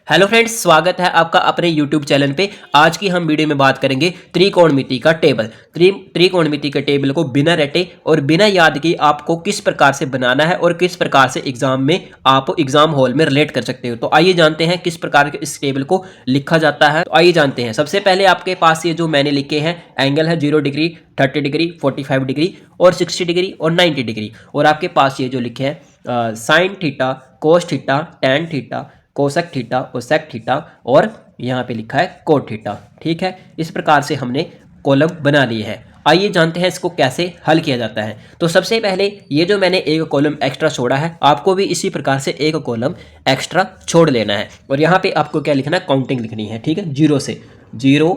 Hello friends, स्वागत है आपका अपने यूट्यूब चैनल पे। आज की हम वीडियो में बात करेंगे त्रिकोणमिति का टेबल। त्रिकोणमिति के टेबल को बिना रटे और बिना याद किए आपको किस प्रकार से बनाना है और किस प्रकार से एग्जाम में आप एग्जाम हॉल में रिलेट कर सकते हो। तो आइए जानते हैं किस प्रकार के इस टेबल को लिखा जाता है। तो आइए जानते हैं। सबसे पहले आपके पास ये जो मैंने लिखे हैं एंगल है 0 डिग्री, 30 डिग्री, 45 डिग्री और 60 डिग्री और 90 डिग्री। और आपके पास ये जो लिखे हैं sine theta, cos theta, tan theta, cosec theta और सेक थीटा और यहाँ पे लिखा है कोट थीटा। ठीक है, इस प्रकार से हमने कॉलम बना लिए हैं। आइए जानते हैं इसको कैसे हल किया जाता है। तो सबसे पहले ये जो मैंने एक कॉलम एक्स्ट्रा छोड़ा है, आपको भी इसी प्रकार से एक कॉलम एक्स्ट्रा छोड़ लेना है। और यहाँ पे आपको क्या लिखना है, काउंटिंग लिखनी है। ठीक है, 0 से 0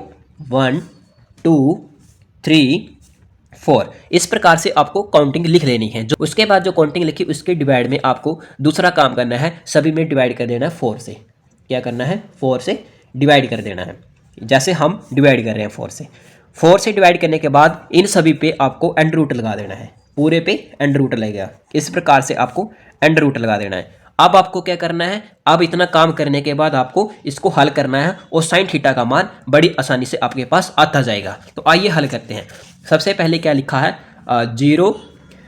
1 2 3 4 इस प्रकार से आपको काउंटिंग लिख लेनी है। जो उसके बाद जो काउंटिंग लिखी उसके डिवाइड में आपको दूसरा काम करना है, सभी में डिवाइड कर देना है 4 से। क्या करना है, 4 से डिवाइड कर देना है। जैसे हम डिवाइड कर रहे हैं 4 से डिवाइड करने के बाद इन सभी पे आपको एंड रूट लगा देना है। पूरे पे एंड रूट लगेगा। इस प्रकार से आपको एंड रूट लगा देना है। अब आपको क्या करना है, अब इतना काम करने के बाद आपको इसको हल करना है और साइन थीटा का मान बड़ी आसानी से आपके पास आता जाएगा। तो आइए हल करते हैं। सबसे पहले क्या लिखा है, 0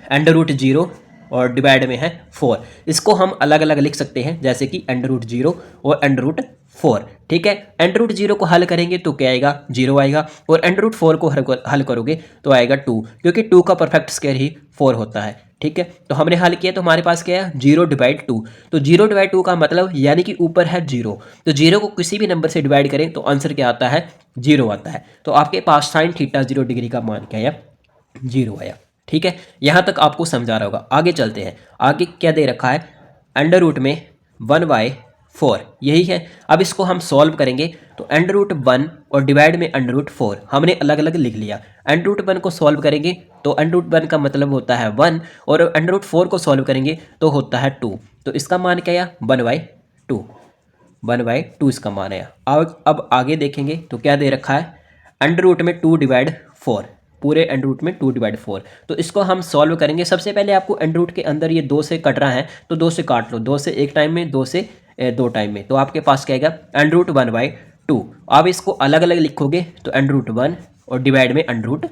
एंड रूट 0 और डिवाइड में है 4। इसको हम अलग अलग लिख सकते हैं, जैसे कि एंड रूट 0 और एंड रूट 4। ठीक है, एंड रूट 0 को हल करेंगे तो क्या आएगा, 0 आएगा। और एंड रूट 4 को हल करोगे तो आएगा 2, क्योंकि 2 का परफेक्ट स्क्वायर ही 4 होता है। ठीक है, तो हमने हल किया तो हमारे पास क्या है, 0 डिवाइड 2। तो 0 डिवाइड 2 का मतलब यानी कि ऊपर है 0, तो 0 को किसी भी नंबर से डिवाइड करें तो आंसर क्या आता है, 0 आता है। तो आपके पास साइन थीटा 0 डिग्री का मान क्या आया, 0 आया। ठीक है, यहाँ तक आपको समझा रहा होगा। आगे चलते हैं। आगे क्या दे रखा है, अंडर रूट में 1/4 यही है। अब इसको हम सॉल्व करेंगे तो अंडर रूट 1 और डिवाइड में अंडर रूट 4 हमने अलग अलग लिख लिया। अंडर रूट 1 को सॉल्व करेंगे तो अंडर रूट 1 का मतलब होता है 1 और अंडर रूट 4 को सॉल्व करेंगे तो होता है 2। तो इसका मान क्या आया, 1/2। 1/2 इसका मान आया। अब आगे देखेंगे तो क्या दे रखा है, अंडर रूट में 2 डिवाइड 4, पूरे अंडर रूट में 2 डिवाइड 4। तो इसको हम सॉल्व करेंगे। सबसे पहले आपको अंडर रूट के अंदर ये 2 से कट रहा है तो 2 से काट लो, 2 से एक टाइम में, 2 से 2 टाइम में। तो आपके पास क्या आएगा, अंडर रूट 1/2। अब इसको अलग अलग लिखोगे तो अंडर रूट 1 और डिवाइड में अंडर रूट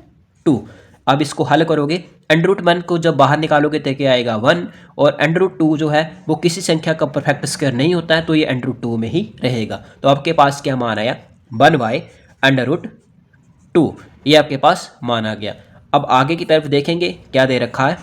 2। अब इसको हल करोगे, अंडर रूट 1 को जब बाहर निकालोगे तो क्या आएगा 1, और अंडर रूट 2 जो है वो किसी संख्या का परफेक्ट स्क्वायर नहीं होता है, तो ये अंडर रूट 2 में ही रहेगा। तो आपके पास क्या मान आया, 1/√2। ये आपके पास मान आ गया। अब आगे की तरफ देखेंगे क्या दे रखा है,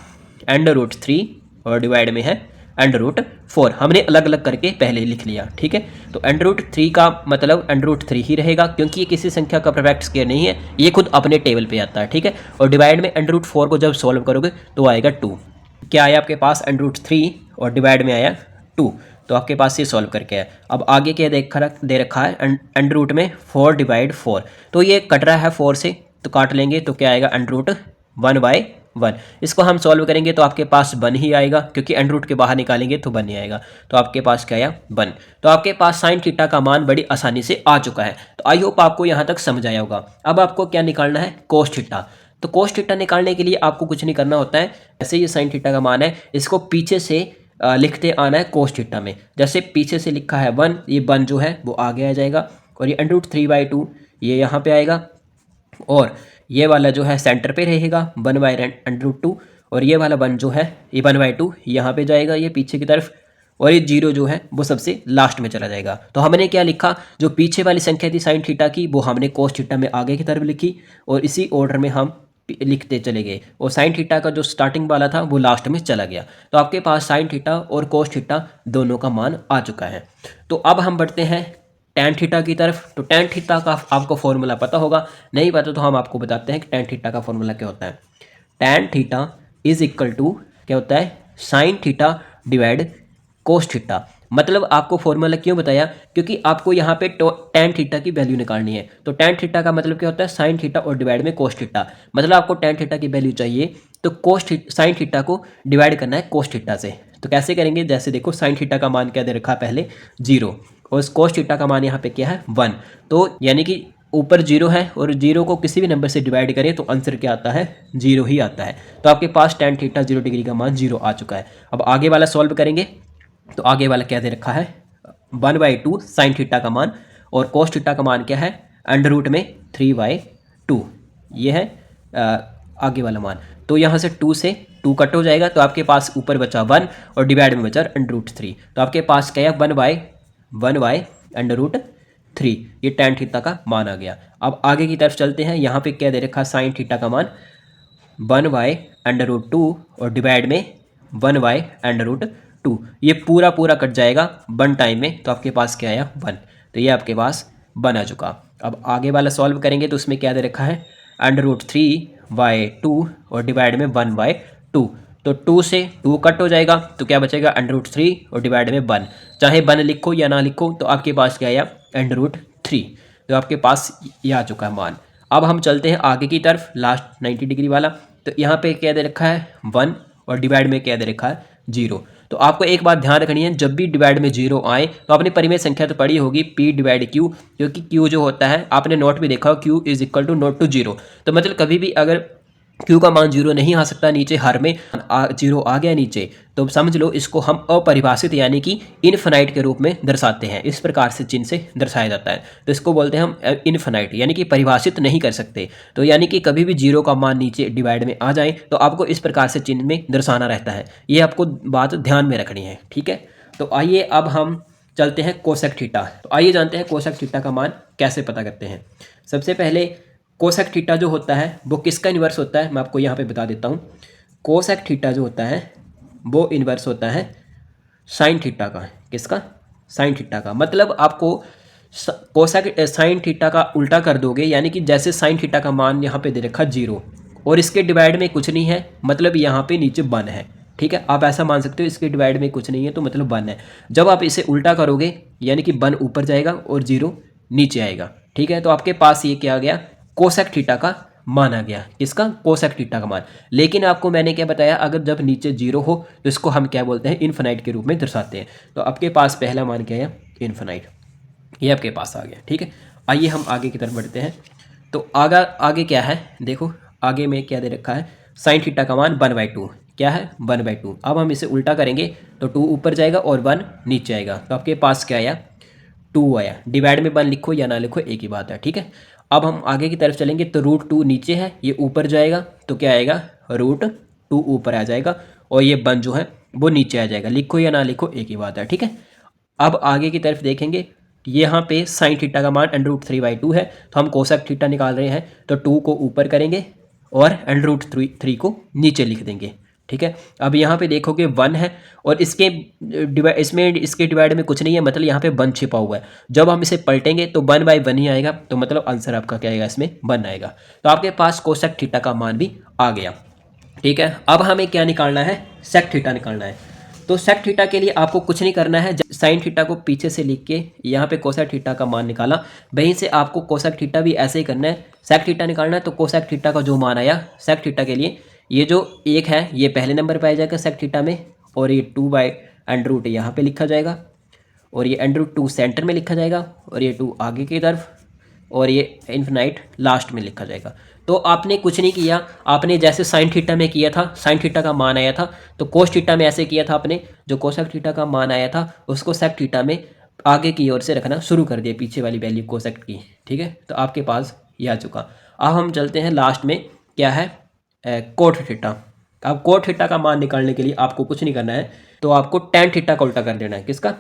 अंडर रूट 3 और डिवाइड में है अंडर रूट 4। हमने अलग अलग करके पहले लिख लिया। ठीक है, तो अंडर रूट 3 का मतलब अंडर रूट 3 ही रहेगा, क्योंकि ये किसी संख्या का परफेक्ट स्क्वायर नहीं है, ये खुद अपने टेबल पे आता है। ठीक है, और डिवाइड में अंडर रूट 4 को जब सॉल्व करोगे तो आएगा 2। क्या आया आपके पास, अंडर रूट 3 और डिवाइड में आया 2। तो आपके पास ये सॉल्व करके है। अब आगे क्या दे रखा है, अंडर रूट में 4 डिवाइड 4। तो ये कट रहा है 4 से, तो काट लेंगे तो क्या आएगा, अंडर रूट 1/1। इसको हम सॉल्व करेंगे तो आपके पास 1 ही आएगा, क्योंकि अंडर रूट के बाहर निकालेंगे तो 1 ही आएगा। तो आपके पास क्या आया, 1। तो आपके पास साइन थीटा का मान बड़ी आसानी से आ चुका है। तो आई होप आपको यहाँ तक समझ आया होगा। अब आपको क्या निकालना है, कोस थीटा। तो कोस थीटा निकालने के लिए आपको कुछ नहीं करना होता है। ऐसे ये साइन थीटा का मान है, इसको पीछे से लिखते आना है कोस थीटा में। जैसे पीछे से लिखा है 1, ये 1 जो है वो आगे आ जाएगा, और ये अंडर रूट 3/2 ये यहाँ पे आएगा, और ये वाला जो है सेंटर पे रहेगा 1/√2, और ये वाला 1 जो है ये 1/2 यहाँ पे जाएगा, ये पीछे की तरफ, और ये 0 जो है वो सबसे लास्ट में चला जाएगा। तो हमने क्या लिखा, जो पीछे वाली संख्या थी साइन थीटा की वो हमने कोस थीटा में आगे की तरफ लिखी, और इसी ऑर्डर में हम लिखते चले गए, और साइन थीटा का जो स्टार्टिंग वाला था वो लास्ट में चला गया। तो आपके पास साइन थीटा और कोस थीटा दोनों का मान आ चुका है। तो अब हम बढ़ते हैं टैन थीटा की तरफ। तो टैन थीटा का आपको फॉर्मूला पता होगा, नहीं पता तो हम आपको बताते हैं कि टैन थीटा का फॉर्मूला क्या होता है। Tan theta is equal to क्या होता है, sine theta divide cos theta. मतलब आपको फॉर्मूला क्यों बताया, क्योंकि आपको यहाँ पे टैन थीटा की वैल्यू निकालनी है। तो टैन थीटा का मतलब क्या होता है, साइन थीटा और डिवाइड में कोस थीटा। मतलब आपको टैन थीटा की वैल्यू चाहिए तो साइन थीटा को डिवाइड करना है कोस थीटा से। तो कैसे करेंगे, जैसे देखो साइन थीटा का मान क्या दे रखा है, पहले 0, और कोस थीटा का मान यहाँ पे क्या है 1। तो यानी कि ऊपर 0 है, और 0 को किसी भी नंबर से डिवाइड करें तो आंसर क्या आता है, 0 ही आता है। तो आपके पास टैन थीटा 0 डिग्री का मान 0 आ चुका है। अब आगे वाला सॉल्व करेंगे तो आगे वाला क्या दे रखा है, 1/2 साइन थीटा का मान, और कोस थीटा का मान क्या है, अंडर रूट में 3/2। ये है आगे वाला मान। तो यहाँ से 2 से 2 कट हो जाएगा, तो आपके पास ऊपर बचा 1 और डिवाइड में बचा अंडर रूट 3। तो आपके पास क्या है, 1/1/√3। ये टैन थीटा का मान आ गया। अब आगे की तरफ चलते हैं। यहाँ पे क्या दे रखा है, साइन थीटा का मान 1/√2 और डिवाइड में 1/√2। ये पूरा पूरा कट जाएगा 1 टाइम में, तो आपके पास क्या आया, 1। तो ये आपके पास बन आ चुका। अब आगे वाला सॉल्व करेंगे तो उसमें क्या दे रखा है, √3/2 और डिवाइड में 1/2। तो 2 से 2 कट हो जाएगा, तो क्या बचेगा, √3 और डिवाइड में 1। चाहे 1 लिखो या ना लिखो, तो आपके पास क्या आया, √3। तो आपके पास ये आ चुका है मान। अब हम चलते हैं आगे की तरफ, लास्ट 90 डिग्री वाला। तो यहाँ पे क्या दे रखा है, 1 और डिवाइड में क्या दे रखा है, 0। तो आपको एक बात ध्यान रखनी है, जब भी डिवाइड में 0 आए तो आपने परिमेय संख्या तो पढ़ी होगी, P/Q, क्योंकि Q जो होता है आपने नोट भी देखा हो, Q = नोट टू 0। तो मतलब कभी भी अगर Q का मान 0 नहीं आ सकता, नीचे हर में 0 आ गया नीचे, तो समझ लो इसको हम अपरिभाषित यानी कि इनफिनाइट के रूप में दर्शाते हैं। इस प्रकार से चिन्ह से दर्शाया जाता है, तो इसको बोलते हैं हम इनफिनाइट, यानी कि परिभाषित नहीं कर सकते। तो यानी कि कभी भी 0 का मान नीचे डिवाइड में आ जाए तो आपको इस प्रकार से चिन्ह में दर्शाना रहता है। ये आपको बात ध्यान में रखनी है, ठीक है। तो आइए अब हम चलते हैं कोसेक थीटा। तो आइए जानते हैं कोसेक थीटा का मान कैसे पता करते हैं। सबसे पहले कोसेक थीटा जो होता है वो किसका इन्वर्स होता है, मैं आपको यहाँ पे बता देता हूँ। कोसेक थीटा जो होता है वो इन्वर्स होता है साइन थीटा का। किसका, साइन थीटा का। मतलब आपको कोसेक साइन थीटा का उल्टा कर दोगे, यानी कि जैसे साइन थीटा का मान यहाँ पे दे रखा 0 और इसके डिवाइड में कुछ नहीं है, मतलब यहाँ पे नीचे 1 है, ठीक है। आप ऐसा मान सकते हो, इसके डिवाइड में कुछ नहीं है तो मतलब 1 है। जब आप इसे उल्टा करोगे यानी कि 1 ऊपर जाएगा और 0 नीचे आएगा, ठीक है। तो आपके पास ये क्या आ गया, कोसेक थीटा का मान आ गया। किसका, कोसेक थीटा का मान। लेकिन आपको मैंने क्या बताया, अगर जब नीचे 0 हो तो इसको हम क्या बोलते हैं, इनफिनाइट के रूप में दर्शाते हैं। तो आपके पास पहला मान क्या है, इनफिनाइट। ये आपके पास आ गया, ठीक है। आइए हम आगे की तरफ बढ़ते हैं। तो आगे क्या है, देखो आगे में क्या दे रखा है, साइन थीटा का मान 1/2। क्या है, 1/2। अब हम इसे उल्टा करेंगे तो 2 ऊपर जाएगा और 1 नीचे आएगा। तो आपके पास क्या आया, 2 आया। डिवाइड में 1 लिखो या ना लिखो एक ही बात है, ठीक है। अब हम आगे की तरफ चलेंगे तो √2 नीचे है, ये ऊपर जाएगा तो क्या आएगा, √2 ऊपर आ जाएगा और ये 1 जो है वो नीचे आ जाएगा। लिखो या ना लिखो एक ही बात है, ठीक है। अब आगे की तरफ देखेंगे, यहाँ पे साइन थीटा का मान √3/2 है, तो हम कोसेक थीटा निकाल रहे हैं, तो 2 को ऊपर करेंगे और √3 को नीचे लिख देंगे, ठीक है। अब यहाँ पे देखोगे 1 है और इसके डिवाइड में कुछ नहीं है, मतलब यहाँ पे 1 छिपा हुआ है। जब हम इसे पलटेंगे तो 1/1 ही आएगा, तो मतलब आंसर आपका क्या आएगा, इसमें 1 आएगा। तो आपके पास कोसेक थीटा का मान भी आ गया, ठीक है। अब हमें क्या निकालना है, सेक थीटा निकालना है। तो सेक थीटा के लिए आपको कुछ नहीं करना है, साइन थीटा को पीछे से लिख के यहाँ पे कोसेक थीटा का मान निकाला, वहीं से आपको कोसेक थीटा भी ऐसे ही करना है। सेक थीटा निकालना है तो कोसेक थीटा का जो मान आया सेक थीटा के लिए, ये जो 1 है ये पहले नंबर पर आ जाएगा सेक थीटा में, और ये 2/√, यहाँ पे लिखा जाएगा, और ये √2 सेंटर में लिखा जाएगा, और ये 2 आगे की तरफ, और ये इन्फिनाइट लास्ट में लिखा जाएगा। तो आपने कुछ नहीं किया, आपने जैसे साइन थीटा में किया था, साइन थीटा का मान आया था, तो कोस थीटा में ऐसे किया था आपने, जो कोसेक थीटा का मान आया था उसको सेक थीटा में आगे की ओर से रखना शुरू कर दिया, पीछे वाली वैल्यू कोसेक की, ठीक है। तो आपके पास ये आ चुका। अब हम चलते हैं लास्ट में, क्या है, कोट थीटा। अब कोट थीटा का मान निकालने के लिए आपको कुछ नहीं करना है, तो आपको टैन थीटा का उल्टा कर देना है। किसका,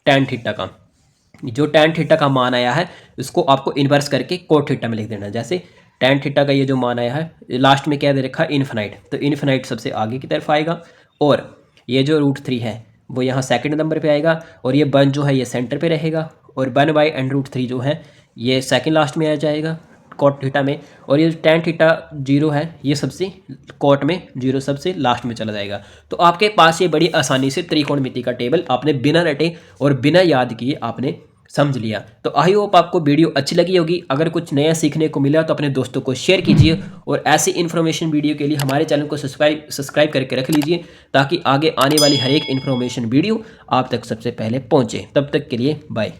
टैन थीटा का। जो टैन थीटा का मान आया है इसको आपको इन्वर्स करके कोट थीटा में लिख देना है। जैसे टैन थीटा का ये जो मान आया है लास्ट में क्या दे रखा है, इन्फिनाइट, तो इन्फिनाइट सबसे आगे की तरफ आएगा, और ये जो √3 है वो यहाँ सेकंड नंबर पे आएगा, और ये 1 जो है ये सेंटर पे रहेगा, और 1/√3 जो है ये सेकंड लास्ट में आ जाएगा कोट थीटा में, और ये टैन थीटा 0 है ये सबसे कोट में 0 सबसे लास्ट में चला जाएगा। तो आपके पास ये बड़ी आसानी से त्रिकोणमिति का टेबल आपने बिना रटे और बिना याद किए आपने समझ लिया। तो आई होप आपको वीडियो अच्छी लगी होगी। अगर कुछ नया सीखने को मिला तो अपने दोस्तों को शेयर कीजिए, और ऐसी इन्फॉर्मेशन वीडियो के लिए हमारे चैनल को सब्सक्राइब करके रख लीजिए, ताकि आगे आने वाली हर एक इन्फॉर्मेशन वीडियो आप तक सबसे पहले पहुंचे। तब तक के लिए बाय।